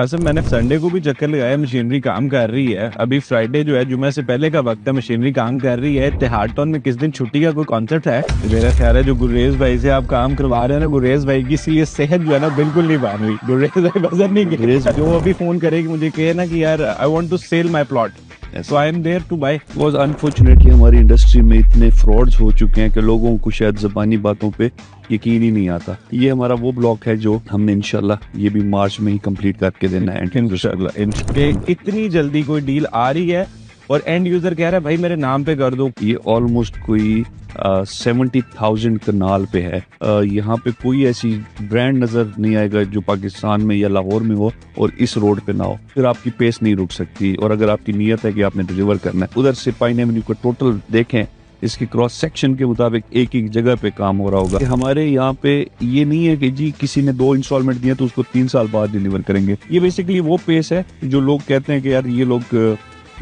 ऐसे मैंने संडे को भी चक्कर लगाया, मशीनरी काम कर रही है। अभी फ्राइडे जो है जुमे से पहले का वक्त है, मशीनरी काम कर रही है। इत्तेहाद टाउन में किस दिन छुट्टी का कोई कॉन्सेप्ट है? मेरा ख्याल है जो गुरेज भाई से आप काम करवा रहे हैं ना, गुरेज भाई की इसलिए सेहत जो है ना बिल्कुल नहीं बन रही। गुरेज भाई वजन नहीं गिरेज जो अभी फोन करेगी मुझे कहे ना कि यार I want to sell my plot, so I am there to buy. Because unfortunately हमारी इंडस्ट्री में इतने फ्रॉड्स हो चुके हैं कि लोगों को शायद ज़बानी बातों पे यकीन ही नहीं आता। ये हमारा वो ब्लॉक है जो हमने इंशाल्लाह ये भी मार्च में ही कंप्लीट करके देना है। इंशाल्लाह इतनी जल्दी कोई डील आ रही है और एंड यूजर कह रहा है भाई मेरे नाम पे कर दो। ये ऑलमोस्ट कोई 70,000 कनाल पे है। यहाँ पे कोई ऐसी ब्रांड नजर नहीं आएगा जो पाकिस्तान में या लाहौर में हो और इस रोड पे ना हो, फिर आपकी पेस नहीं रुक सकती। और अगर आपकी नीयत है कि आपने डिलीवर करना है, उधर से पाइन एवेन्यू को टोटल देखें, इसकी क्रॉस सेक्शन के मुताबिक एक एक जगह पे काम हो रहा होगा। हमारे यहाँ पे ये नहीं है कि जी किसी ने 2 इंस्टॉलमेंट दिए तो उसको 3 साल बाद डिलीवर करेंगे। ये बेसिकली वो पेस है जो लोग कहते हैं कि यार ये लोग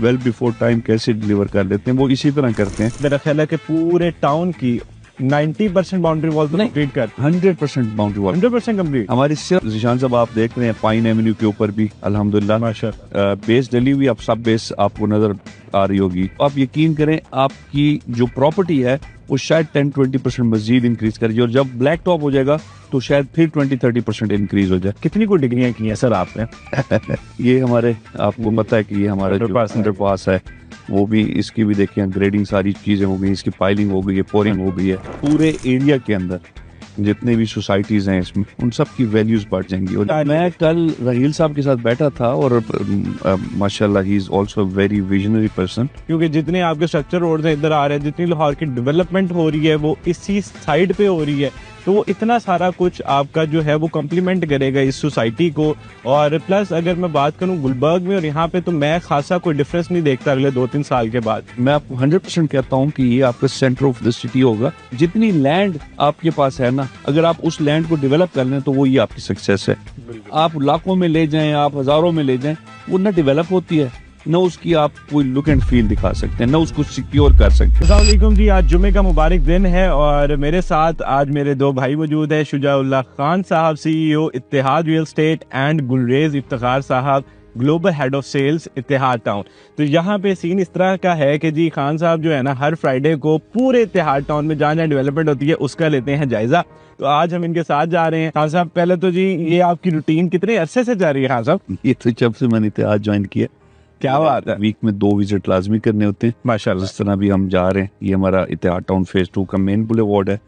वेल बिफोर टाइम कैसे डिलीवर कर लेते हैं, वो इसी तरह करते हैं। मेरा ख्याल है कि पूरे टाउन की 90% बाउंड्री वॉल तो कंप्लीट कर 100% बाउंड्री वॉल 100% कंप्लीट हमारी सिर्फ जिशान साहब आप देख रहे हैं पाइन एवेन्यू के ऊपर भी अल्हम्दुलिल्लाह माशाल्लाह बेस डली हुई, अब सब बेस आपको नजर आ रही होगी। आप यकीन करें आपकी जो प्रॉपर्टी है वो शायद 10-20% मजीद इंक्रीज करेगी और जब ब्लैक टॉप हो जाएगा तो शायद फिर 20-30% इंक्रीज हो जाए। कितनी कोई डिग्रियां की हैं सर आपने? ये हमारे आपको पता है कि ये हमारा जो अंडरपास है वो भी, इसकी भी देखिए ग्रेडिंग सारी चीजें हो गई, इसकी पाइलिंग हो गई है, पोरिंग हो गई है। पूरे एरिया के अंदर जितने भी सोसाइटीज हैं इसमें उन सब की वैल्यूज बढ़ जाएंगी। और मैं कल राहील साहब के साथ बैठा था और माशाल्लाह he is also very visionary person. क्योंकि जितने आपके स्ट्रक्चर रोड से इधर आ रहे हैं, जितनी लाहौर की डेवलपमेंट हो रही है वो इसी साइड पे हो रही है, तो वो इतना सारा कुछ आपका जो है वो कम्प्लीमेंट करेगा इस सोसाइटी को। और प्लस अगर मैं बात करूं गुलबर्ग में और यहाँ पे, तो मैं खासा कोई डिफरेंस नहीं देखता अगले 2-3 साल के बाद। मैं आपको 100% कहता हूँ कि ये आपका सेंटर ऑफ द सिटी होगा। जितनी लैंड आपके पास है ना, अगर आप उस लैंड को डेवलप कर लें तो वो ये आपकी सक्सेस है। आप लाखों में ले जाएं, आप हजारों में ले जाएं, वो ना डेवलप होती है, न उसकी आप कोई लुक एंड फील दिखा सकते हैं, न उसको सिक्योर कर सकते हैं। अस्सलाम वालेकुम जी, आज जुमे का मुबारक दिन है और मेरे साथ आज मेरे 2 भाई मौजूद है, शुजाउल्लाह खान साहब CEO Ittehad real estate and Gulrez Iftikhar साहब global head of sales Ittehad town. तो यहाँ पे सीन इस तरह का है कि जी खान साहब जो है ना हर फ्राइडे को पूरे इत्तेहाद टाउन में जहाँ जहाँ डेवलपमेंट होती है उसका लेते हैं जायजा। तो आज हम इनके साथ जा रहे हैं। खान साहब पहले तो जी ये आपकी रूटीन कितने अरसे से जा रही है खान साहब? ये तो जब से मैंने इत्तेहाद ज्वाइन किया। क्या बात है। वीक में 2 विजिट लाजमी करने होते हैं माशाल्लाह। जिस तरह भी हम जा रहे हैं, ये हमारा इत्तेहाद टाउन फेज 2 का मेन बुलेवार्ड है।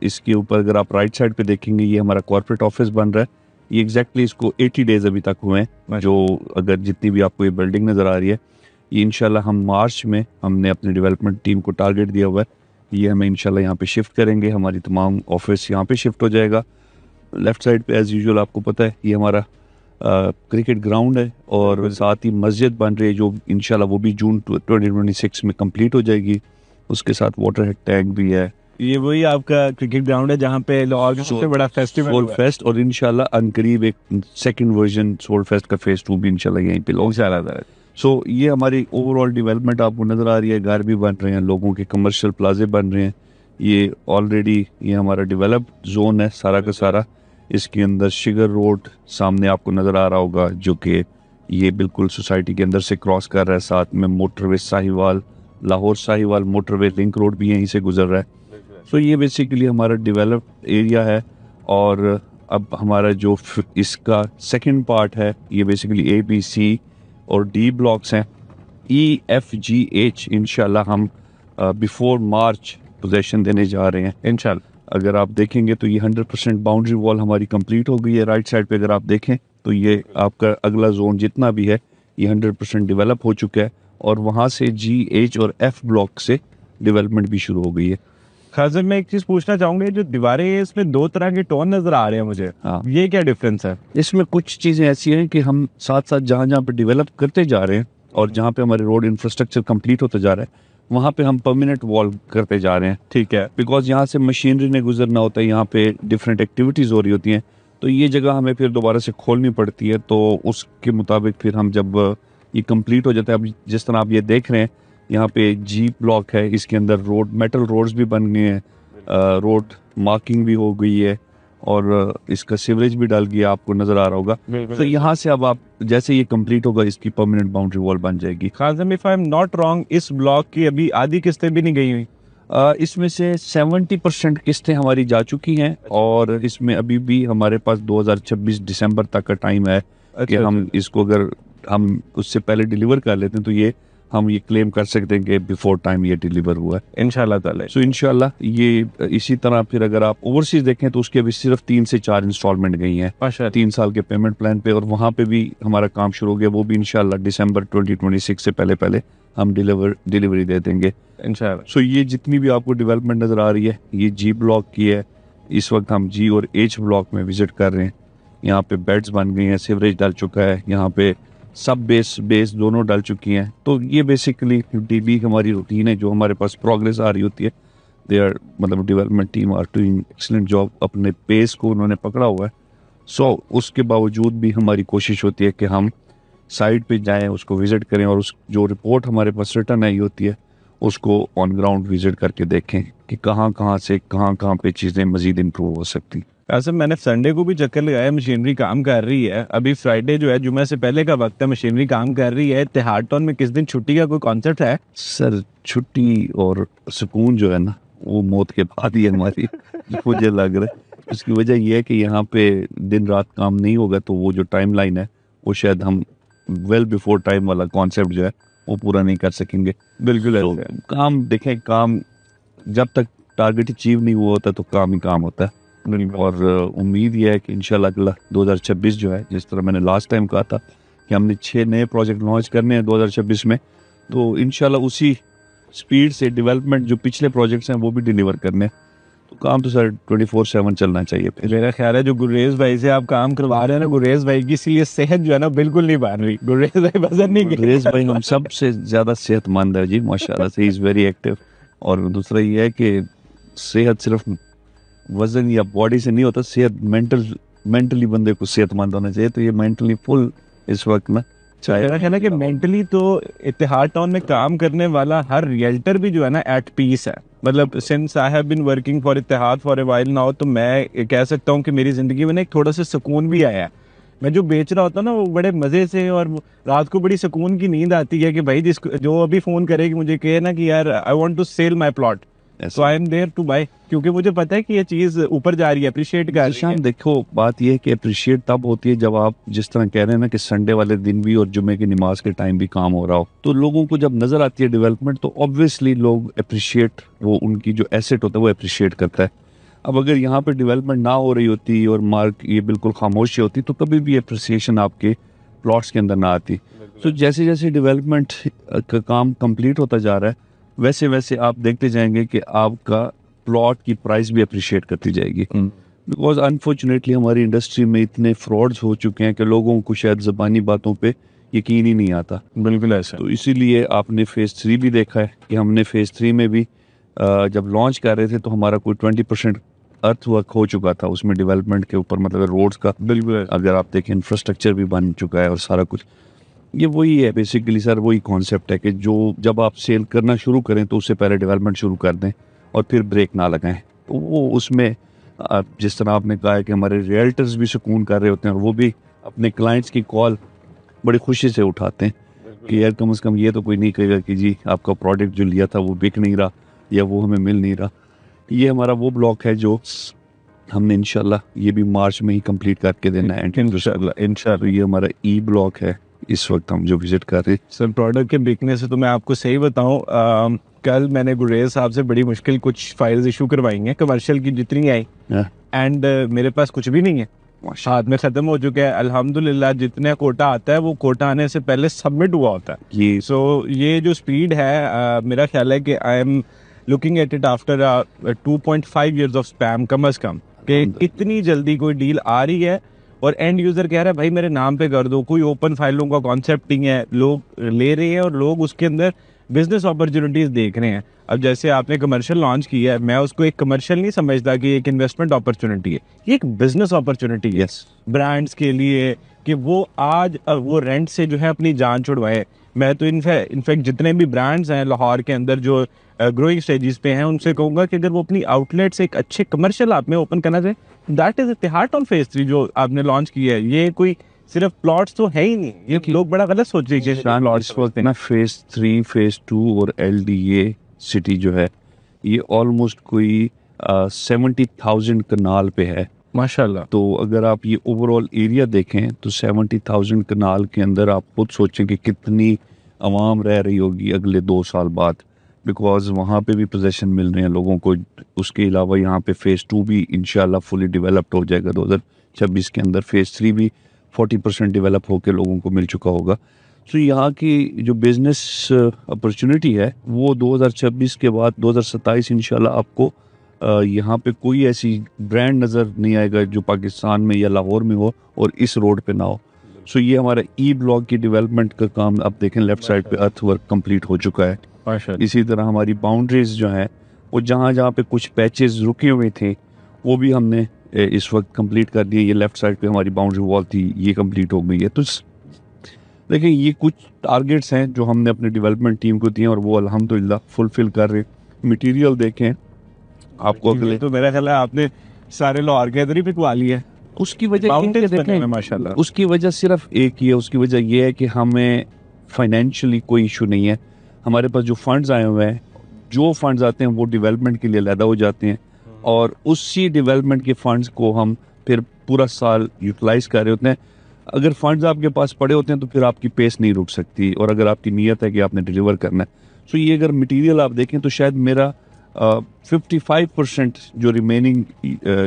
इसके ऊपर अगर आप राइट साइड पे देखेंगे ये हमारा कॉर्पोरेट ऑफिस बन रहा है। ये एग्जैक्टली इसको 80 डेज अभी तक हुए हैं, जो अगर जितनी भी आपको ये बिल्डिंग नजर आ रही है, ये इंशाल्लाह हम मार्च में हमने अपने डेवलपमेंट टीम को टारगेट दिया हुआ है, ये हमें इंशाल्लाह यहाँ पे शिफ्ट करेंगे। हमारी तमाम ऑफिस यहाँ पे शिफ्ट हो जाएगा। लेफ्ट साइड पे एज यूजुअल आपको पता है ये हमारा क्रिकेट ग्राउंड है और साथ ही मस्जिद बन रही है जो इंशाल्लाह वो भी जून 2026 में कंप्लीट हो जाएगी। उसके साथ वाटर हेड टैंक भी है। ये वही आपका क्रिकेट ग्राउंड है जहाँ पे लाहौर का सबसे बड़ा फेस्टिवल सोल फेस्ट, और इंशाल्लाह अनकरीब एक सेकंड वर्जन सोल फेस्ट का फेज 2 भी इंशाल्लाह यहीं पे लोग। सो ये हमारी ओवरऑल डेवलपमेंट आपको नजर आ रही है। घर भी बन रहे हैं, लोगों के कमर्शियल प्लाजे बन रहे हैं। ये ऑलरेडी ये हमारा डेवलप जोन है सारा का सारा। इसके अंदर शिगर रोड सामने आपको नजर आ रहा होगा जो कि ये बिल्कुल सोसाइटी के अंदर से क्रॉस कर रहा है। साथ में motorway Sahiwal, Lahore Sahiwal motorway link road भी यहीं से गुजर रहा है। सो ये बेसिकली हमारा डेवलप एरिया है। और अब हमारा जो इसका सेकंड पार्ट है ये बेसिकली ABC और D ब्लॉक्स हैं। EFGH इंशाल्लाह हम बिफोर मार्च पोजेशन देने जा रहे हैं इंशाल्लाह। अगर आप देखेंगे तो ये 100% बाउंड्री वॉल हमारी कंप्लीट हो गई है। राइट साइड पे अगर आप देखें तो ये आपका अगला जोन जितना भी है ये 100% डेवलप हो चुका है और वहाँ से G, H और F ब्लॉक से डेवलपमेंट भी शुरू हो गई है। खाजर मैं एक चीज पूछना चाहूंगा, जो दीवारें हैं इसमें 2 तरह के टोन नजर आ रहे हैं मुझे। हाँ। ये क्या डिफरेंस है? इसमें कुछ चीज़ें ऐसी हैं कि हम साथ साथ जहाँ जहाँ पे डेवलप करते जा रहे हैं और जहाँ पे हमारे रोड इंफ्रास्ट्रक्चर कंप्लीट होता जा रहा है वहाँ पे हम परमानेंट वॉल करते जा रहे हैं। ठीक है। बिकॉज यहाँ से मशीनरी ने गुजरना होता है, यहाँ पे डिफरेंट एक्टिविटीज़ हो रही होती हैं, तो ये जगह हमें फिर दोबारा से खोलनी पड़ती है। तो उसके मुताबिक फिर हम जब ये कंप्लीट हो जाता है, अब जिस तरह आप ये देख रहे हैं यहाँ पे G ब्लॉक है, इसके अंदर रोड मेटल रोड्स भी बन गए हैं, रोड मार्किंग भी हो गई है और इसका सीवरेज भी डल गया, आपको नजर आ रहा होगा। तो यहाँ से अब आप जैसे ये कंप्लीट होगा इसकी परमानेंट बाउंड्री वॉल बन जाएगी। खान साहब, if I am not wrong, इस ब्लॉक की अभी आधी किस्तें भी नहीं गई हुई। इसमें से 70% किस्तें हमारी जा चुकी हैं और इसमें अभी भी हमारे पास 2026 दिसंबर तक का टाइम है कि हम इसको अगर हम उससे पहले डिलीवर कर लेते हैं तो ये हम ये क्लेम कर सकते हैं कि बिफोर टाइम ये डिलीवर हुआ है इंशाल्लाह ताला। सो इंशाल्लाह ये इसी तरह फिर अगर आप ओवरसीज देखें तो उसके अभी सिर्फ 3 से 4 इंस्टॉलमेंट गई हैं 3 साल के पेमेंट प्लान पे, और वहाँ पे भी हमारा काम शुरू हो गया। वो भी इंशाल्लाह दिसंबर 2026 से पहले पहले हम डिलीवरी दे देंगे इंशाल्लाह। सो ये जितनी भी आपको डेवलपमेंट नजर आ रही है ये जी ब्लॉक की है। इस वक्त हम जी और एच ब्लॉक में विजिट कर रहे हैं। यहाँ पे बेड्स बन गई हैं, सीवरेज डल चुका है, यहाँ पे सब बेस दोनों डल चुकी हैं। तो ये बेसिकली डीबी हमारी रूटीन है, जो हमारे पास प्रोग्रेस आ रही होती है। दे आर मतलब development team are doing excellent job, अपने पेस को उन्होंने पकड़ा हुआ है। सो उसके बावजूद भी हमारी कोशिश होती है कि हम साइट पे जाएं, उसको विजिट करें और उस जो रिपोर्ट हमारे पास रिटर्न आई होती है उसको ऑन ग्राउंड विजिट करके देखें कि कहाँ से कहाँ पे चीज़ें मजीद इम्प्रूव हो सकती। ऐसे मैंने संडे को भी चक्कर लगाया, मशीनरी काम कर रही है। अभी फ्राइडे जो है जुमे से पहले का वक्त है, मशीनरी काम कर रही है। इत्तेहाद टाउन में किस दिन छुट्टी का कोई कॉन्सेप्ट है? सर छुट्टी और सुकून जो है ना वो मौत के बाद ही हमारी मुझे लग रहा है। उसकी वजह यह है कि यहाँ पे दिन रात काम नहीं होगा तो वो जो टाइम लाइन है वो शायद हम वेल बिफोर टाइम वाला कॉन्सेप्ट जो है वो पूरा नहीं कर सकेंगे। बिल्कुल तो काम देखें, काम जब तक टारगेट अचीव नहीं हुआ होता तो काम ही काम होता है। और उम्मीद यह है कि इंशाल्लाह 2026 जो है, जिस तरह मैंने लास्ट टाइम कहा था कि हमने 6 नए प्रोजेक्ट लॉन्च करने हैं 2026 में, तो इंशाल्लाह उसी स्पीड से डेवलपमेंट जो पिछले प्रोजेक्ट्स हैं वो भी डिलीवर करने हैं। तो काम तो सर 24/7 चलना चाहिए। फिर मेरा ख्याल है जो गुरेज भाई से आप काम करवा रहे हैं ना, गुरेज भाई की इसीलिए सेहत जो है ना बिल्कुल नहीं बन रही। गुरेज भाई वजन नहीं, गुरेज भाई हम सबसे ज्यादा सेहतमंद है जी माशाल्लाह से, इज वेरी एक्टिव। और दूसरा ये है कि सेहत सिर्फ वजन या बॉडी से नहीं होता, सेहत मेंटली बंदे को सेहतमंद होना चाहिए। तो ये मेंटली फुल इस वक्त ना मेरा ख्याल है कि मेंटली तो इत्तेहाद टाउन में काम करने वाला हर रियल्टर भी जो है ना एट पीस है। मतलब since I have been working for Ittehad for a while now, तो मैं कह सकता हूँ कि मेरी जिंदगी में ना एक थोड़ा सा सुकून भी आया है। मैं जो बेच रहा होता ना वो बड़े मजे से, और रात को बड़ी सुकून की नींद आती है कि भाई जिसको जो अभी फोन करे कि मुझे कहे ना कि यार I want to sell my plot, so I am there to buy, क्योंकि मुझे पता है कि ये चीज ऊपर जा रही है, अप्रिशिएट कर रही है। देखो बात ये है कि अप्रिशिएट तब होती है जब आप जिस तरह कह रहे हैं ना कि संडे वाले दिन भी और जुमे की नमाज के टाइम भी काम हो रहा हो, तो लोगों को जब नजर आती है डेवलपमेंट तो ऑब्वियसली लोग अप्रिशिएट, वो उनकी जो एसेट होता है वो अप्रिशिएट करता है। अब अगर यहाँ पे डेवलपमेंट ना हो रही होती और मार्क ये बिल्कुल खामोश होती तो कभी भी अप्रिसिएशन आपके प्लॉट्स के अंदर ना आती। तो जैसे जैसे डेवलपमेंट का काम कंप्लीट होता जा रहा है वैसे वैसे आप देखते जाएंगे कि आपका प्लॉट की प्राइस भी अप्रिशिएट करती जाएगी। बिकॉज अनफॉर्चुनेटली हमारी इंडस्ट्री में इतने फ्रॉड्स हो चुके हैं कि लोगों को शायद ज़बानी बातों पे यकीन ही नहीं आता। बिल्कुल ऐसा। तो इसीलिए आपने फेज़ 3 भी देखा है कि हमने फेज़ 3 में भी जब लॉन्च कर रहे थे तो हमारा कोई 20% अर्थ वर्क हो चुका था उसमें डेवलपमेंट के ऊपर, मतलब रोड्स का। बिल्कुल अगर आप देखें इंफ्रास्ट्रक्चर भी बन चुका है और सारा कुछ। ये वही है बेसिकली सर, वही कॉन्सेप्ट है कि जो जब आप सेल करना शुरू करें तो उससे पहले डेवलपमेंट शुरू कर दें और फिर ब्रेक ना लगाएं। तो वो उसमें जिस तरह आपने कहा है कि हमारे रियल्टर्स भी सुकून कर रहे होते हैं और वो भी अपने क्लाइंट्स की कॉल बड़ी खुशी से उठाते हैं कि यार कम से कम ये तो कोई नहीं कहेगा कि जी आपका प्रोडक्ट जो लिया था वो बिक नहीं रहा या वो हमें मिल नहीं रहा। ये हमारा वो ब्लॉक है जो हमने इंशाल्लाह ये भी मार्च में ही कंप्लीट करके देना है इंशाल्लाह। ये हमारा ई ब्लॉक है इस वक्त हम जो विजिट कर रहे हैं। सर प्रोडक्ट के बिकने से तो मैं आपको सही बताऊं, कल मैंने गुरेज साहब से बड़ी मुश्किल कुछ फाइल्स इशू करवाई हैं कमर्शियल की जितनी आई, एंड मेरे पास कुछ भी नहीं है, हाथ में खत्म हो चुका है। अल्हम्दुलिल्लाह जितने कोटा आता है वो कोटा आने से पहले सबमिट हुआ होता है। सो ये जो स्पीड है मेरा ख्याल है कि I am looking at it after 2.5 years of span कम अज कम, कि कितनी जल्दी कोई डील आ रही है और एंड यूजर कह रहा है भाई मेरे नाम पे कर दो। कोई ओपन फाइलों का कॉन्सेप्ट नहीं है, लोग ले रहे हैं और लोग उसके अंदर बिजनेस अपॉर्चुनिटीज देख रहे हैं। अब जैसे आपने कमर्शियल लॉन्च किया है, मैं उसको एक कमर्शियल नहीं समझता कि एक इन्वेस्टमेंट अपॉर्चुनिटी है, ये एक बिजनेस अपॉर्चुनिटी है ब्रांड्स के लिए कि वो आज वो रेंट से जो है अपनी जान छुड़वाए। मैं तो इनफैक्ट जितने भी ब्रांड्स हैं लाहौर के अंदर जो ग्रोइंग स्टेजेस पे हैं उनसे कहूँगा कि अगर वो अपनी आउटलेट्स एक अच्छे कमर्शियल आप में ओपन करना चाहें, that is Ittehad town phase 3 जो आपने लॉन्च किया है। ये कोई सिर्फ प्लॉट्स तो है ही नहीं, ये लोग बड़ा गलत सोच रहे हैं इस वक्त ना फेज 3 फेज 2 और LDA सिटी जो है ये ऑलमोस्ट कोई 70,000 कनाल पे है माशाल्लाह। तो अगर आप ये ओवरऑल एरिया देखें तो 70,000 कनाल के अंदर आप खुद सोचें कि कितनी आवाम रह रही होगी अगले 2 साल बाद, बिकॉज वहाँ पे भी पोजेशन मिल रहे हैं लोगों को। उसके अलावा यहाँ पे फेज़ 2 भी इंशाल्लाह फुली डेवलप्ड हो जाएगा 2026 के अंदर। फेज़ 3 भी 40% डेवलप होकर लोगों को मिल चुका होगा। तो यहाँ की जो बिजनेस अपॉर्चुनिटी है वो 2026 के बाद 2027 इंशाल्लाह आपको यहाँ पे कोई ऐसी ब्रांड नज़र नहीं आएगा जो पाकिस्तान में या लाहौर में हो और इस रोड पे ना हो। सो ये हमारा ई ब्लॉक की डेवलपमेंट का काम आप देखें लेफ्ट साइड पे अर्थ वर्क कंप्लीट हो चुका है। इसी तरह हमारी बाउंड्रीज जो हैं वो जहाँ जहाँ पे कुछ पैचेस रुके हुए थे वो भी हमने इस वक्त कंप्लीट कर दिए। ये लेफ्ट साइड पे हमारी बाउंड्री वॉल थी, ये कंप्लीट हो गई है। तो देखिए ये कुछ टारगेट्स हैं जो हमने अपनी डेवलपमेंट टीम को दिए और वो अल्हम्दुलिल्लाह फुलफिल कर रहे हैं। मटीरियल देखें आपको अगले तो मेरा ख्याल है आपने सारे लाहौर के इधर ही पिकवा लिया है। उसकी वजह माशाल्लाह, उसकी वजह सिर्फ एक ही है। उसकी वजह ये है कि हमें फाइनेंशियली कोई इशू नहीं है। हमारे पास जो फंड्स आए हुए हैं, जो फंड्स आते हैं वो डेवलपमेंट के लिए अलहदा हो जाते हैं और उसी डेवलपमेंट के फंड्स को हम फिर पूरा साल यूटिलाइज कर रहे होते हैं। अगर फंड्स आपके पास पड़े होते हैं तो फिर आपकी पेस नहीं रुक सकती और अगर आपकी नीयत है कि आपने डिलीवर करना है। सो ये अगर मटीरियल आप देखें तो शायद मेरा 55% जो रिमेनिंग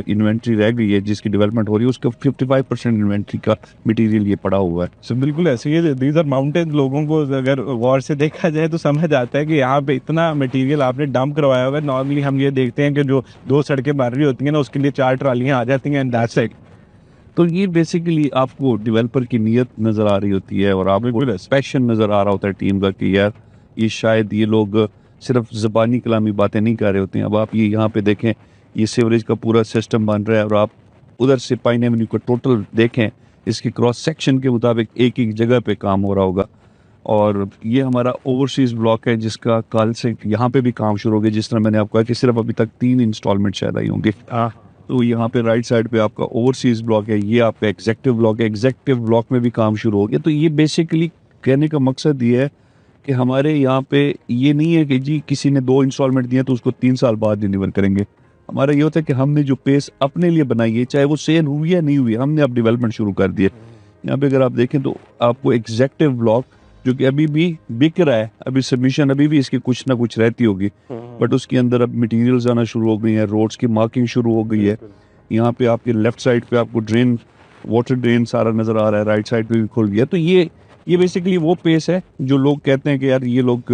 इन्वेंट्री रह गई है जिसकी डेवलपमेंट हो रही है उसका 55% इन्वेंट्री का मटेरियल ये पड़ा हुआ है। सो बिल्कुल ऐसे ही दीज आर माउंटेन। लोगों को अगर गौर से देखा जाए तो समझ आता है कि यहाँ पे इतना मटेरियल आपने डंप करवाया हुआ है। नॉर्मली हम ये देखते हैं कि जो 2 सड़कें बन रही होती हैं ना उसके लिए 4 ट्रालियाँ आ जाती हैं एंड दैट्स इट। तो ये बेसिकली आपको डेवलपर की नीयत नज़र आ रही होती है और आपको पैशन नज़र आ रहा होता है टीम का कि यार ये शायद ये लोग सिर्फ ज़बानी कलामी बातें नहीं कर रहे होते हैं। अब आप ये यहाँ पे देखें ये सीवरेज का पूरा सिस्टम बन रहा है और आप उधर से पाइन एवेन्यू का टोटल देखें इसके क्रॉस सेक्शन के मुताबिक एक एक जगह पे काम हो रहा होगा। और ये हमारा ओवरसीज़ ब्लॉक है जिसका कल से यहाँ पे भी काम शुरू हो गया। जिस तरह मैंने आपको कहा कि सिर्फ अभी तक 3 इंस्टॉलमेंट शायद आई होंगे। तो यहाँ पे राइट साइड पे आपका ओवरसीज़ ब्लॉक है, ये आपका एग्जेक्टिव ब्लॉक है। एग्जेक्टिव ब्लॉक में भी काम शुरू हो गया। तो ये बेसिकली कहने का मकसद ये है कि हमारे यहाँ पे ये नहीं है कि जी किसी ने 2 इंस्टॉलमेंट दिए तो उसको 3 साल बाद डिलीवर करेंगे। हमारा ये होता है कि हमने जो पेस अपने लिए बनाई है चाहे वो सेल हुई या नहीं हुई, हमने अब डेवलपमेंट शुरू कर दिए। यहाँ पे अगर आप देखें तो आपको एग्जेक्टिव ब्लॉक जो कि अभी भी बिक रहा है, अभी सबमिशन अभी भी इसकी कुछ ना कुछ रहती होगी बट उसके अंदर अब मटीरियल्स आना शुरू हो गई हैं, रोड्स की मार्किंग शुरू हो गई है। यहाँ पे आपके लेफ्ट साइड पे आपको ड्रेन वाटर ड्रेन सारा नज़र आ रहा है, राइट साइड पे भी खुल गया। तो ये बेसिकली वो पेस है जो लोग कहते हैं कि यार ये लोग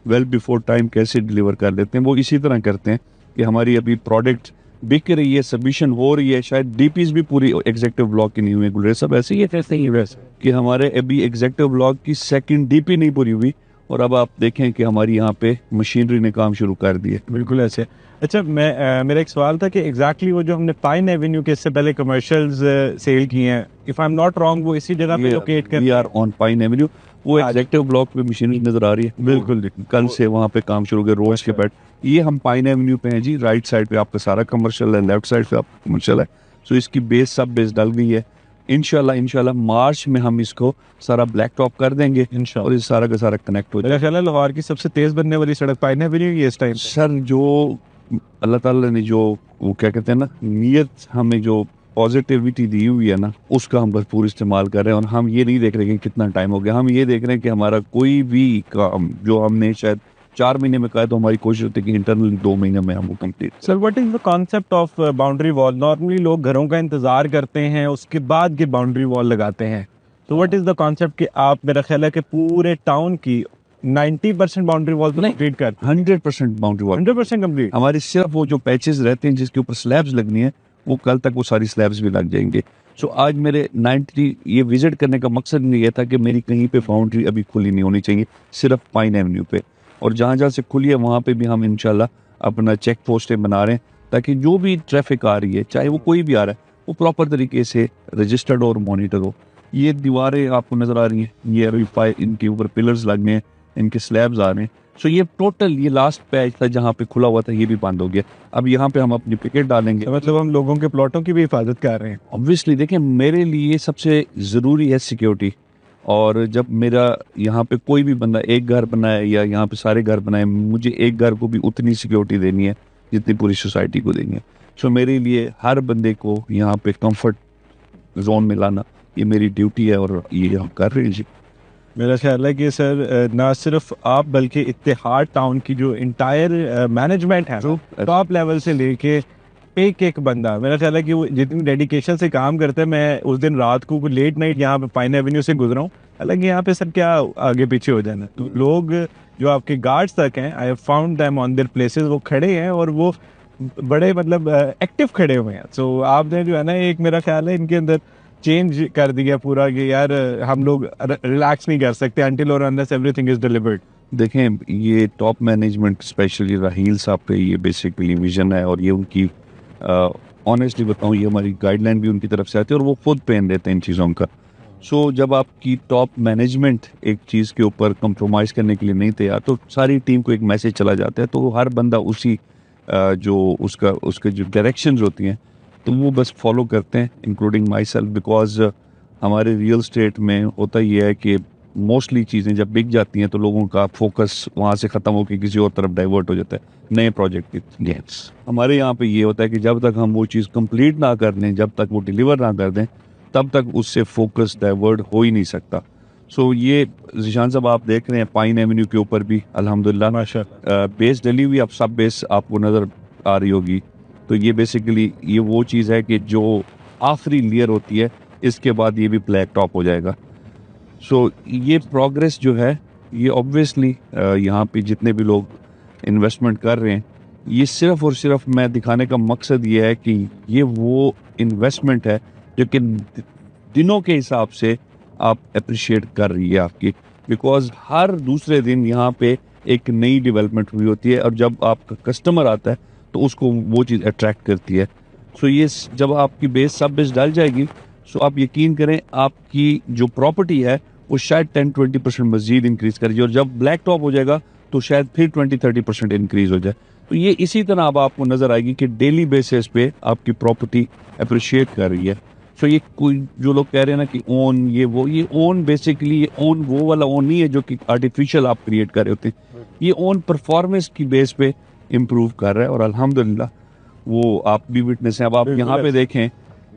वेल बिफोर टाइम कैसे डिलीवर कर लेते हैं, वो इसी तरह करते हैं कि हमारी अभी प्रोडक्ट बिक रही है, सबमिशन हो रही है, शायद डीपीज भी पूरी एग्जेक्टिव ब्लॉक की नहीं हुई। गुलरेज सब ऐसे ही है कैसे ही वैसे कि हमारे अभी एग्जेक्टिव ब्लॉक की सेकंड डीपी नहीं पूरी हुई और अब आप देखें कि हमारी यहाँ पे मशीनरी ने काम शुरू कर दिए। बिल्कुल ऐसे। अच्छा मेरा एक सवाल था कि एग्जैक्टली वो जो हमने पाइन एवेन्यू के इससे पहले कमर्शियल्स सेल किए हैं, if I am not wrong वो इसी जगह पे लोकेट कर, we are on Pine Avenue. वो एग्जेक्टिव ब्लॉक पे मशीनरी नजर आ रही है। बिल्कुल कल से वहाँ पे काम शुरू हो गया रोज के बैठ। ये हम पाइन एवेन्यू पे हैं जी। राइट साइड पे आपका सारा कमर्शियल है, लेफ्ट साइड पे आपका कमर्शियल है। सो इसकी बेस सब बेस डल गई है। इंशाल्लाह मार्च में हम इसको सारा ब्लैक टॉप कर देंगे और ये सारा का सारा कनेक्ट हो जाएगा। मेरा ख्याल है लाहौर की सबसे तेज बनने वाली सड़क पाइन एवेन्यू ये इस टाइम सर जो अल्लाह ताला ने जो वो क्या कहते हैं ना नीयत हमें जो पॉजिटिविटी दी हुई है ना उसका हम भरपूर इस्तेमाल कर रहे हैं। और हम ये नहीं देख रहे कि कितना टाइम हो गया, हम ये देख रहे हैं कि हमारा कोई भी काम जो हमने शायद 4 महीने में कहा तो हमारी कोशिश होती है कि इंटरनली 2 महीने में हम वो complete. Sir what is the concept of boundary wall? Normally लोग घरों का इंतजार करते हैं उसके बाद की बाउंड्री वॉल लगाते हैं। तो व्हाट इज द कॉन्सेप्ट कि आप मेरा ख्याल है कि पूरे टाउन की 90% बाउंड्री वॉल कंप्लीट कर 100% बाउंड्री वॉल 100% कंप्लीट। हमारे सिर्फ वो जो पैचेस रहते हैं जिसके ऊपर स्लैब्स लगनी है वो कल तक वो सारी स्लैब्स भी लग जाएंगे। सो आज मेरे 90 ये विजिट करने का मकसद ये था कि मेरी कहीं पे बाउंड्री अभी खुली नहीं होनी चाहिए, सिर्फ पाइन एवेन्यू पे। और जहाँ जहाँ से खुली है वहाँ पे भी हम इंशाल्लाह अपना चेक पोस्टें बना रहे हैं ताकि जो भी ट्रैफिक आ रही है चाहे वो कोई भी आ रहा है वो प्रॉपर तरीके से रजिस्टर्ड और मॉनिटर हो। ये दीवारें आपको नजर आ रही हैं, ये अभी इनके ऊपर पिलर्स लगने हैं, इनके स्लैब्स आ रहे हैं। सो ये टोटल ये लास्ट पैच था जहाँ पे खुला हुआ था, ये भी बंद हो गया। अब यहाँ पे हम अपनी पिकेट डालेंगे। तो मतलब हम लोगों के प्लॉटों की भी हिफाजत कर रहे हैं। ऑब्वियसली देखिए, मेरे लिए सबसे ज़रूरी है सिक्योरिटी। और जब मेरा यहाँ पे कोई भी बंदा एक घर बनाए या यहाँ पे सारे घर बनाए, मुझे एक घर को भी उतनी सिक्योरिटी देनी है जितनी पूरी सोसाइटी को देनी है। सो मेरे लिए हर बंदे को यहाँ पे कंफर्ट जोन में लाना ये मेरी ड्यूटी है और ये हम कर रहे हैं जी। मेरा ख्याल है कि सर ना सिर्फ आप बल्कि इत्तेहाद टाउन की जो इंटायर मैनेजमेंट है टॉप लेवल से लेके एक बंदा, मेरा ख्याल है कि वो जितनी डेडिकेशन से काम करता है। मैं उस दिन रात को लेट नाइट यहाँ पे पाइन एवेन्यू से गुजरा हूँ, हालांकि यहाँ पे सर क्या आगे पीछे हो जाना। तो लोग जो आपके गार्ड्स तक हैं, I have found them on their places, वो खड़े हैं और वो बड़े मतलब एक्टिव खड़े हुए हैं। सो आपने जो है ना एक मेरा ख्याल है इनके अंदर चेंज कर दिया पूरा कि यार हम लोग रिलैक्स नहीं कर सकते अनटिल और अनलेस एवरीथिंग इज डिलीवर्ड। देखें, ये टॉप मैनेजमेंट स्पेशली राहील साहब पे ये बेसिकली विजन है और ये उनकी ऑनेस्टली बताऊं, ये हमारी गाइडलाइन भी उनकी तरफ से आती है और वो खुद पेन देते हैं इन चीज़ों का। सो जब आपकी टॉप मैनेजमेंट एक चीज़ के ऊपर कंप्रोमाइज़ करने के लिए नहीं तैयार, तो सारी टीम को एक मैसेज चला जाता है, तो हर बंदा उसी जो उसके जो डायरेक्शंस होती हैं तो वो बस फॉलो करते हैं, इंक्लूडिंग माई सेल्फ। बिकॉज हमारे रियल स्टेट में होता ये है कि मोस्टली चीज़ें जब बिक जाती हैं तो लोगों का फोकस वहाँ से ख़त्म होकर किसी और तरफ डाइवर्ट हो जाता है नए प्रोजेक्ट की। हमारे यहाँ पे ये होता है कि जब तक हम वो चीज़ कंप्लीट ना कर दें, जब तक वो डिलीवर ना कर दें, तब तक उससे फोकस डाइवर्ट हो ही नहीं सकता। सो ये ज़ीशान साहब आप देख रहे हैं पाइन एवेन्यू के ऊपर भी अल्हम्दुलिल्लाह माशाअल्लाह बेस डली हुई, अब सब बेस आपको नज़र आ रही होगी। तो ये बेसिकली ये वो चीज़ है कि जो आखिरी लेयर होती है, इसके बाद ये भी ब्लैक टॉप हो जाएगा। सो ये प्रोग्रेस जो है ये ऑब्वियसली यहाँ पे जितने भी लोग इन्वेस्टमेंट कर रहे हैं, ये सिर्फ और सिर्फ मैं दिखाने का मकसद ये है कि ये वो इन्वेस्टमेंट है जो कि दिनों के हिसाब से आप अप्रिशिएट कर रही है आपकी। बिकॉज हर दूसरे दिन यहाँ पे एक नई डेवलपमेंट हुई होती है और जब आपका कस्टमर आता है तो उसको वो चीज़ अट्रैक्ट करती है। सो ये जब आपकी बेस सब बेस डाल जाएगी, सो आप यकीन करें आपकी जो प्रॉपर्टी है वो शायद 10-20% मजीद इंक्रीज करेगी और जब ब्लैक टॉप हो जाएगा तो शायद फिर 20-30% इंक्रीज हो जाए। तो ये इसी तरह अब आपको नजर आएगी कि डेली बेसिस पे आपकी प्रॉपर्टी अप्रिशिएट कर रही है। सो ये कोई जो लोग कह रहे हैं ना कि ओन ये ओन बेसिकली ये ओन वो वाला ओन नहीं है जो कि आर्टिफिशियल आप क्रिएट कर रहे होते हैं। ये ओन परफॉर्मेंस की बेस पे इम्प्रूव कर रहा है और अल्हम्दुलिल्लाह वो आप भी विटनेस हैं। अब आप यहाँ पे देखें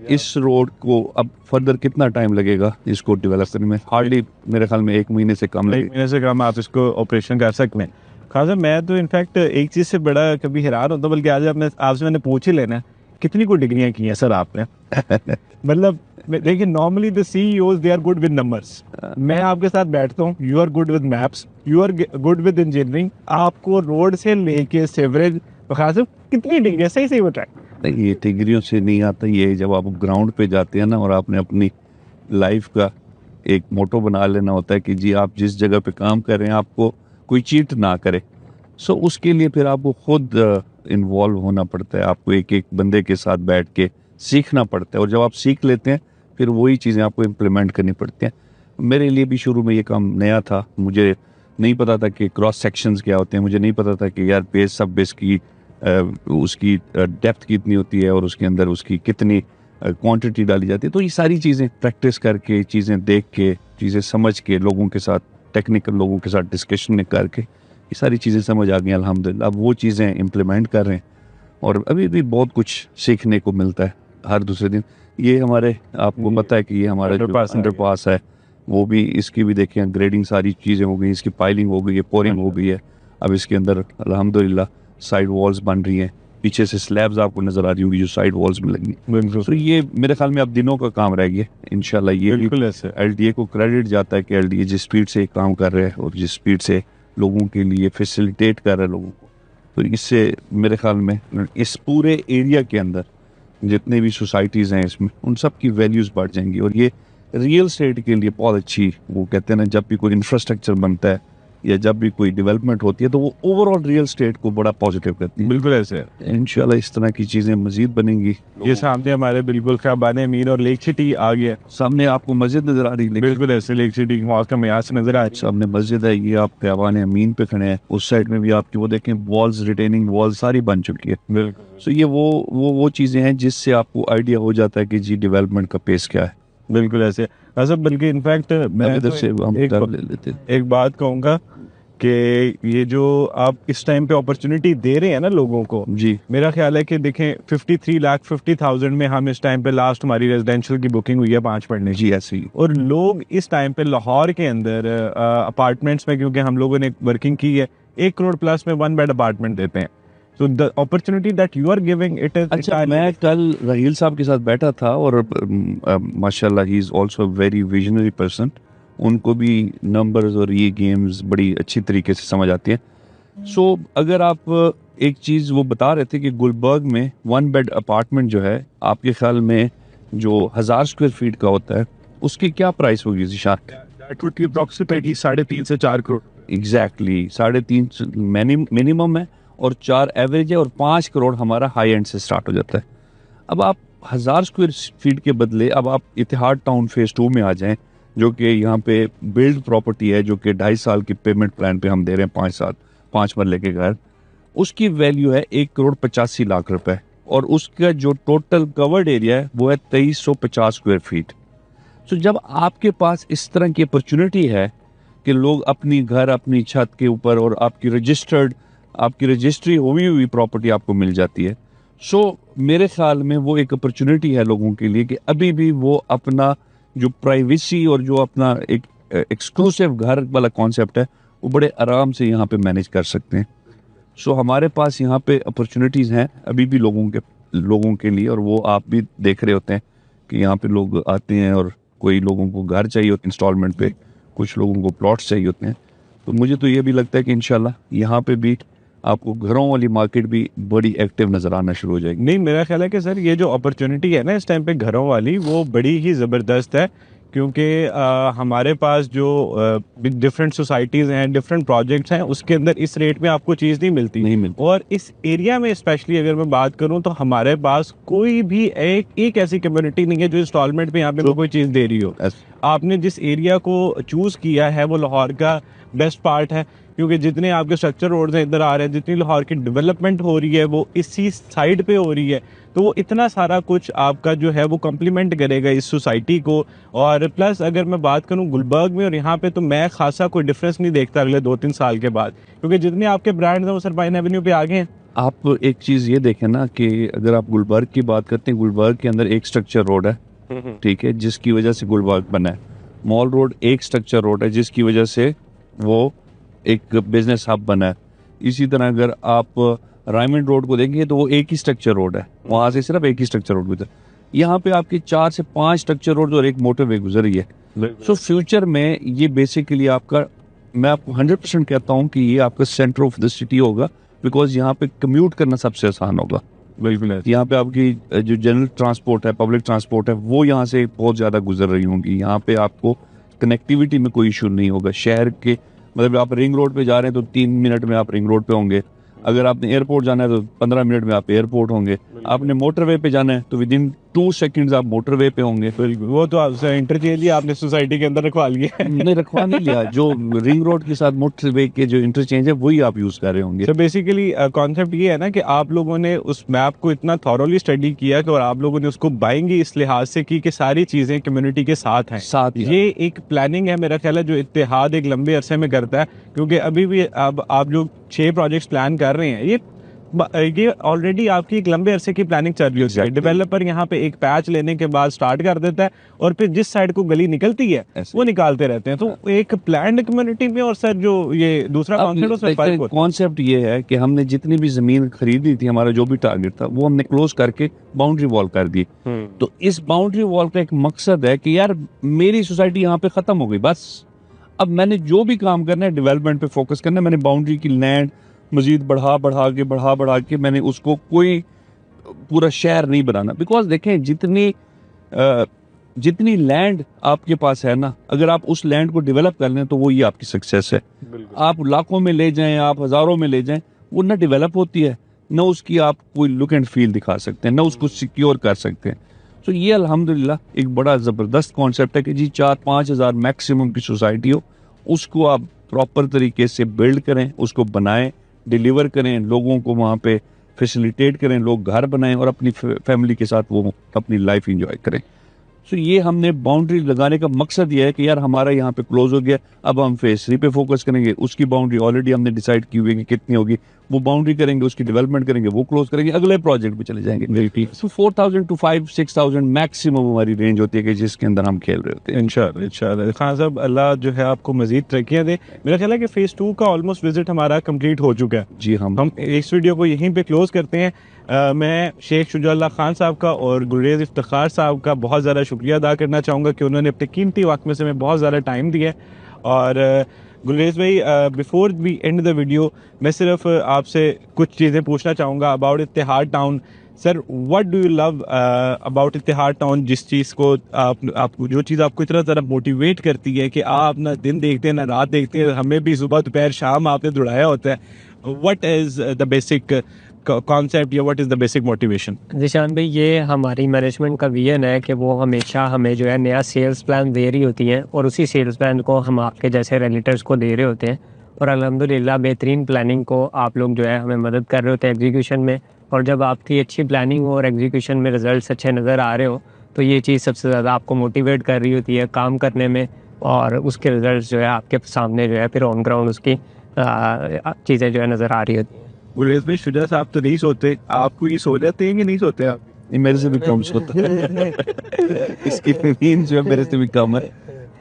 इस रोड को अब फर्दर कितना टाइम लगेगा इसको डेवलप करने में? हार्डली मेरे ख्याल में 1 महीने से कम लगेगा। 1 महीने से कम आप इसको ऑपरेशन कर सकते हैं। खास मैं तो इनफैक्ट एक चीज़ से बड़ा कभी हैरान होता, बल्कि आज आपसे मैंने पूछ ही लेना, कितनी को डिग्रियां की हैं सर आपने? मतलब देखिए normally the CEOs they are good with numbers. मैं आपके साथ बैठता हूँ, you are good with maps, you are good with engineering, आपको रोड से लेके सेवरेज खास कितनी डिग्रियां सही बताएं? ये डिग्रियों से नहीं आता, ये जब आप ग्राउंड पे जाते हैं ना और आपने अपनी लाइफ का एक मोटो बना लेना होता है कि जी आप जिस जगह पे काम कर रहे हैं आपको कोई चीट ना करे। सो उसके लिए फिर आपको खुद इन्वॉल्व होना पड़ता है, आपको एक एक बंदे के साथ बैठ के सीखना पड़ता है और जब आप सीख लेते हैं फिर वही चीज़ें आपको इम्प्लीमेंट करनी पड़ती हैं। मेरे लिए भी शुरू में ये काम नया था, मुझे नहीं पता था कि क्रॉस सेक्शंस क्या होते हैं, मुझे नहीं पता था कि यार बेस सब बेस की उसकी डेप्थ कितनी होती है और उसके अंदर उसकी कितनी क्वांटिटी डाली जाती है। तो ये सारी चीज़ें प्रैक्टिस करके, चीज़ें देख के, चीज़ें समझ के, लोगों के साथ टेक्निकल लोगों के साथ डिस्कशन करके ये सारी चीज़ें समझ आ गई अल्हम्दुलिल्लाह। अब वो चीज़ें इम्प्लीमेंट कर रहे हैं और अभी भी बहुत कुछ सीखने को मिलता है हर दूसरे दिन। ये हमारे आपको पता है कि ये हमारा अंडरपास है, वो भी इसकी भी देखें ग्रेडिंग सारी चीज़ें हो गई, इसकी पाइलिंग हो गई है, पोरिंग हो गई है। अब इसके अंदर अल्हम्दुलिल्लाह साइड वॉल्स बन रही हैं, पीछे से स्लैब्स आपको नजर आ रही होगी जो साइड वॉल्स में लगी। तो ये मेरे ख्याल में अब दिनों का काम रह गया इंशाल्लाह। ये LDA को क्रेडिट जाता है कि LDA जिस स्पीड से काम कर रहे हैं और जिस स्पीड से लोगों के लिए फैसिलिटेट कर रहे हैं लोगों को, तो इससे मेरे ख्याल में इस पूरे एरिया के अंदर जितने भी सोसाइटीज़ हैं इसमें उन सब की वैल्यूज़ बढ़ जाएंगी और ये रियल स्टेट के लिए बहुत अच्छी, वो कहते हैं ना जब भी कोई इंफ्रास्ट्रक्चर बनता है या जब भी कोई डेवलपमेंट होती है तो वो ओवरऑल रियल स्टेट को बड़ा पॉजिटिव करती है। बिल्कुल ऐसे इंशाल्लाह इस तरह की चीज़ें मजीद बनेंगी। ये सामने हमारे बिल्कुल ख्याबान अमीन और लेक सिटी आ गया। सामने आपको मस्जिद नजर आ रही है, बिल्कुल ऐसे लेक सिटी मॉस्क का मियाज नजर आ रही सामने मस्जिद है, ये आप ख्याबान अमीन पे खड़े हैं। उस साइड में भी आपकी वो देखें वॉल्स, रिटेनिंग वॉल सारी बन चुकी है। बिल्कुल। सो ये वो चीज़ें हैं जिससे आपको आइडिया हो जाता है कि जी डेवलपमेंट का पेस क्या है। बिल्कुल ऐसे असब, बल्कि इनफैक्ट मैं इधर से हम एक कर ले लेते हैं। एक बात कहूँगा कि ये जो आप इस टाइम पे अपॉर्चुनिटी दे रहे हैं ना लोगों को, जी मेरा ख्याल है कि देखें 53,50,000 में हम इस टाइम पे लास्ट हमारी रेजिडेंशियल की बुकिंग हुई है 5 पढ़ने की। जी ऐसे ही। और लोग इस टाइम पे लाहौर के अंदर अपार्टमेंट्स में, क्योंकि हम लोगों ने वर्किंग की है, 1 करोड़ प्लस में 1 बेड अपार्टमेंट देते हैं। So the opportunity that you are giving it is. अच्छा, मैं कल राहील साहब के साथ बैठा था और माशाल्लाह he is also very visionary person. उनको भी नंबर्स और ये गेम्स बड़ी अच्छी तरीके से समझ आती हैं। सो अगर आप एक चीज़ वो बता रहे थे कि गुलबर्ग में 1 बेड अपार्टमेंट जो है आपके ख्याल में जो 1000 स्क्वायर फीट का होता है उसकी क्या प्राइस होगी Zeeshan? That would be approximately 3.5 से 4 करोड़। एग्जैक्टली 3.5 मिनिमम है और 4 एवरेज है और 5 करोड़ हमारा हाई एंड से स्टार्ट हो जाता है। अब आप 1000 स्क्वायर फीट के बदले अब आप इतिहाद टाउन फेज 2 में आ जाएं, जो कि यहाँ पे बिल्ड प्रॉपर्टी है, जो कि 2.5 साल की पेमेंट प्लान पे हम दे रहे हैं, 5 साल 5 मरले के घर। उसकी वैल्यू है 1 करोड़ 85 लाख रुपए और उसका जो टोटल कवर्ड एरिया है वो है 2350 स्क्वायर फीट। तो जब आपके पास इस तरह की अपॉर्चुनिटी है कि लोग अपनी घर अपनी छत के ऊपर और आपकी रजिस्ट्री हुई प्रॉपर्टी आपको मिल जाती है, सो मेरे ख्याल में वो एक अपॉर्चुनिटी है लोगों के लिए कि अभी भी वो अपना जो प्राइवेसी और जो अपना एक एक्सक्लूसिव घर वाला कॉन्सेप्ट है वो बड़े आराम से यहाँ पे मैनेज कर सकते हैं। सो हमारे पास यहाँ पे अपॉर्चुनिटीज़ हैं अभी भी लोगों के लिए, और वो आप भी देख रहे होते हैं कि यहाँ पे लोग आते हैं और कोई लोगों को घर चाहिए होते हैं इंस्टॉलमेंट पे, कुछ लोगों को प्लॉट्स चाहिए होते हैं। तो मुझे तो ये भी लगता है कि इंशाल्लाह यहाँ पे भी आपको घरों वाली मार्केट भी बड़ी एक्टिव नजर आना शुरू हो जाएगी। नहीं, मेरा ख्याल है कि सर ये जो अपॉर्चुनिटी है ना इस टाइम पे घरों वाली, वो बड़ी ही ज़बरदस्त है, क्योंकि हमारे पास जो डिफरेंट सोसाइटीज़ हैं, डिफरेंट प्रोजेक्ट्स हैं, उसके अंदर इस रेट में आपको चीज़ नहीं मिलती। और इस एरिया में स्पेशली अगर मैं बात करूं तो हमारे पास कोई भी एक ऐसी कम्युनिटी नहीं है जो इंस्टॉलमेंट पे यहाँ पे कोई चीज़ दे रही हो। आपने जिस एरिया को चूज़ किया है वो लाहौर का बेस्ट पार्ट है, क्योंकि जितने आपके स्ट्रक्चर रोड्स हैं इधर आ रहे हैं, जितनी लाहौर की डेवलपमेंट हो रही है वो इसी साइड पे हो रही है, तो वो इतना सारा कुछ आपका जो है वो कम्प्लीमेंट करेगा इस सोसाइटी को। और प्लस अगर मैं बात करूं गुलबर्ग में और यहाँ पे, तो मैं खासा कोई डिफरेंस नहीं देखता अगले 2-3 साल के बाद, क्योंकि जितने आपके ब्रांड्स हैं वो सरबाइन एवेन्यू पे आ गए हैं। आप एक चीज़ ये देखें ना कि अगर आप गुलबर्ग की बात करते हैं, गुलबर्ग के अंदर एक स्ट्रक्चर रोड है, ठीक है, जिसकी वजह से गुलबर्ग बना है। मॉल रोड एक स्ट्रक्चर रोड है जिसकी वजह से वो एक बिजनेस हब बना है। इसी तरह अगर आप रायमंड रोड को देखेंगे तो वो एक ही स्ट्रक्चर रोड है, वहाँ से सिर्फ एक ही स्ट्रक्चर रोड गुजर। यहाँ पे आपकी 4 से 5 स्ट्रक्चर रोड और एक मोटरवे गुजर रही है। सो फ्यूचर में ये बेसिकली आपका, मैं आपको 100% कहता हूँ कि ये आपका सेंटर ऑफ द सिटी होगा, बिकॉज यहाँ पे कम्यूट करना सबसे आसान होगा। बिल्कुल, यहाँ पे आपकी जो जनरल ट्रांसपोर्ट है, पब्लिक ट्रांसपोर्ट है, वो यहाँ से बहुत ज़्यादा गुजर रही होंगी। यहाँ पे आपको कनेक्टिविटी में कोई इशू नहीं होगा। शहर के मतलब आप रिंग रोड पे जा रहे हैं तो 3 मिनट में आप रिंग रोड पे होंगे, अगर आपने एयरपोर्ट जाना है तो 15 मिनट में आप एयरपोर्ट होंगे, आपने मोटरवे पे जाना है तो विद इन 2 सेकंड्स आप मोटरवे पे होंगे। वो तो आपसे इंटरचेंज ही आपने सोसाइटी के अंदर रखवा लिया है। नहीं रखवा नहीं लिया, जो रिंग रोड के साथ मोटरवे के जो इंटरचेंज है वही आप यूज कर रहे होंगे। तो बेसिकली कॉन्सेप्ट ये है ना कि आप लोगों ने उस मैप को इतना थॉरोली स्टडी किया कि, और आप लोगों ने उसको बाइंग इस लिहाज से की कि सारी चीजें कम्युनिटी के साथ हैं। ये एक प्लानिंग है मेरा ख्याल है जो इत्तेहाद एक लंबे अरसे में करता है, क्योंकि अभी भी अब आप जो 6 प्रोजेक्ट्स प्लान कर रहे हैं ये ऑलरेडी आपकी एक लंबे अरसे की प्लानिंग चल रही है। डेवलपर यहाँ पे एक पैच लेने के बाद स्टार्ट कर देता है और फिर जिस साइड को गली निकलती है वो निकालते रहते हैं। तो एक प्लान्ड कम्युनिटी में और सर जो ये दूसरा कॉन्सेप्ट ये है कि हमने जितनी भी जमीन खरीदी थी, हमारा जो भी टारगेट था वो हमने क्लोज करके बाउंड्री वॉल कर दी। तो इस बाउंड्री वॉल का एक मकसद है कि यार मेरी सोसाइटी यहाँ पे खत्म हो गई, बस अब मैंने जो भी काम करना है डेवलपमेंट पे फोकस करना है। मैंने बाउंड्री की लैंड मजीद बढ़ा के मैंने उसको कोई पूरा शहर नहीं बनाना। बिकॉज देखें जितनी जितनी लैंड आपके पास है ना, अगर आप उस लैंड को डेवलप कर लें तो वो ये आपकी सक्सेस है। आप लाखों में ले जाएं, आप हजारों में ले जाएं, वो ना डेवलप होती है, ना उसकी आप कोई लुक एंड फील दिखा सकते हैं, ना उसको सिक्योर कर सकते हैं। तो ये अल्हम्दुलिल्लाह एक बड़ा ज़बरदस्त कॉन्सेप्ट है कि जी 4-5 हज़ार मैक्सिमम की सोसाइटी हो, उसको आप प्रॉपर तरीके से बिल्ड करें, उसको बनाएं, डिलीवर करें, लोगों को वहाँ पे फैसिलिटेट करें, लोग घर बनाएं और अपनी फैमिली के साथ वो अपनी लाइफ एंजॉय करें। सो ये हमने बाउंड्री लगाने का मकसद ये है कि यार हमारा यहाँ पे क्लोज हो गया, अब हम फेज 3 पे फोकस करेंगे, उसकी बाउंड्री ऑलरेडी हमने डिसाइड की हुई है कि कितनी होगी, वो बाउंड्री करेंगे, उसकी डेवलपमेंट करेंगे, वो क्लोज करेंगे, अगले प्रोजेक्ट पे चले जाएंगे। सो 4000 to 5-6,000 मैक्सिमम हमारी रेंज होती है कि जिसके अंदर हम खेल रहे होते हैं। इंशाल्लाह इंशाल्लाह। खान साहब अल्लाह जो है आपको मजीद तरक्कियां दे। मेरा ख्याल है कि फेज़ 2 का ऑलमोस्ट विजिट हमारा कंप्लीट हो चुका है। जी हम इस वीडियो को यहीं पे क्लोज करते हैं। मैं शेख शुजाउल्लाह खान साहब का और गुलरेज़ इफ्तिखार साहब का बहुत ज़्यादा शुक्रिया अदा करना चाहूँगा कि उन्होंने अपने कीमती वक्त में से मैं बहुत ज़्यादा टाइम दिया है। और गुलरेज़ भाई, before we end the video, मैं सिर्फ आपसे कुछ चीज़ें पूछना चाहूँगा about Ittehad town. Sir, what do you love about Ittehad town? जिस चीज़ को आपको जो चीज़ आपको इतना ज़्यादा मोटिवेट करती है कि आप ना दिन देखते हैं ना रात देखते हैं, हमें भी सुबह दोपहर शाम आपने दौड़ाया होता है। What is the basic concept या what is the basic motivation? Zeeshan भाई, ये हमारी मैनेजमेंट का विजन है कि वो हमेशा हमें जो है नया सेल्स प्लान दे रही होती हैं और उसी सेल्स प्लान को हम आपके जैसे रिलेटर्स को दे रहे होते हैं। और अल्हम्दुलिल्लाह बेहतरीन प्लानिंग को आप लोग जो है हमें मदद कर रहे होते हैं एग्जीक्यूशन में। और जब आपकी अच्छी प्लानिंग और एग्जीक्यूशन में रिजल्ट्स अच्छे नज़र आ रहे हो तो ये चीज़ सबसे ज़्यादा आपको मोटिवेट कर रही होती है काम करने में, और उसके रिजल्ट्स जो है आपके सामने जो है फिर ऑन ग्राउंड उसकी चीज़ें जो है नज़र आ रही होती हैं। गुलरेज़ भाई, शुजा साहब तो नहीं सोते, आपको ये सो जाते हैं कि नहीं सोते आप? ये मेरे से भी कम सोता है। इसकी नींद जो है मेरे से भी कम है,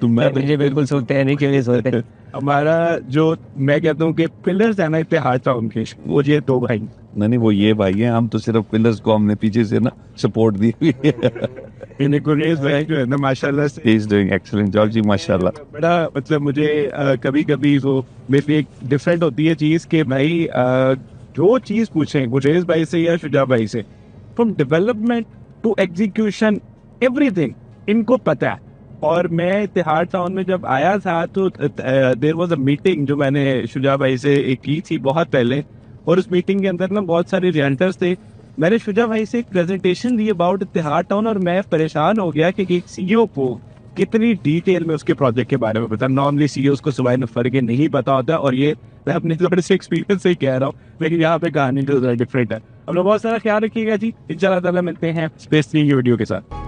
तो मैं मुझे बिल्कुल सोते हैं नहीं, क्यों नहीं सोते? हमारा जो मैं कहता हूँ कि पिलर्स है ना इत्तेहाद टाउन के, वो ये दो भाई। नहीं, वो ये भाई हैं, हम तो सिर्फ पिलर्स को हमने पीछे से ना सपोर्ट दी हुई है। इन्हें गुलरेज़ भाई जो है ना माशाल्लाह से He is doing excellent job जी, माशाल्लाह। बड़ा मतलब मुझे कभी कभी वो मेरे लिए एक डिफरेंट होती है चीज़ कि भाई जो चीज़ पूछें गुलरेज़ भाई से या शुजा भाई से, from development to execution everything इनको पता है। और मैं इत्तेहाद टाउन में जब आया था तो देयर वाज अ मीटिंग जो मैंने शुजा भाई से की थी बहुत पहले, और उस मीटिंग के अंदर ना बहुत सारे रियल्टर्स थे। मैंने शुजा भाई से एक presentation the about Ittehad town और मैं परेशान हो गया कि एक सीईओ को कितनी डिटेल में उसके प्रोजेक्ट के बारे में पता। नॉर्मली सीईओ को सुबह फर्क नहीं पता होता, और ये मैं अपने थोड़े से एक्सपीरियंस से ही कह रहा हूँ, लेकिन यहाँ पे कहानी तो डिफरेंट है। अब लोग बहुत सारा ख्याल रखिएगा जी। इंशाल्लाह ताला मिलते हैं स्पेस 3 की वीडियो के साथ।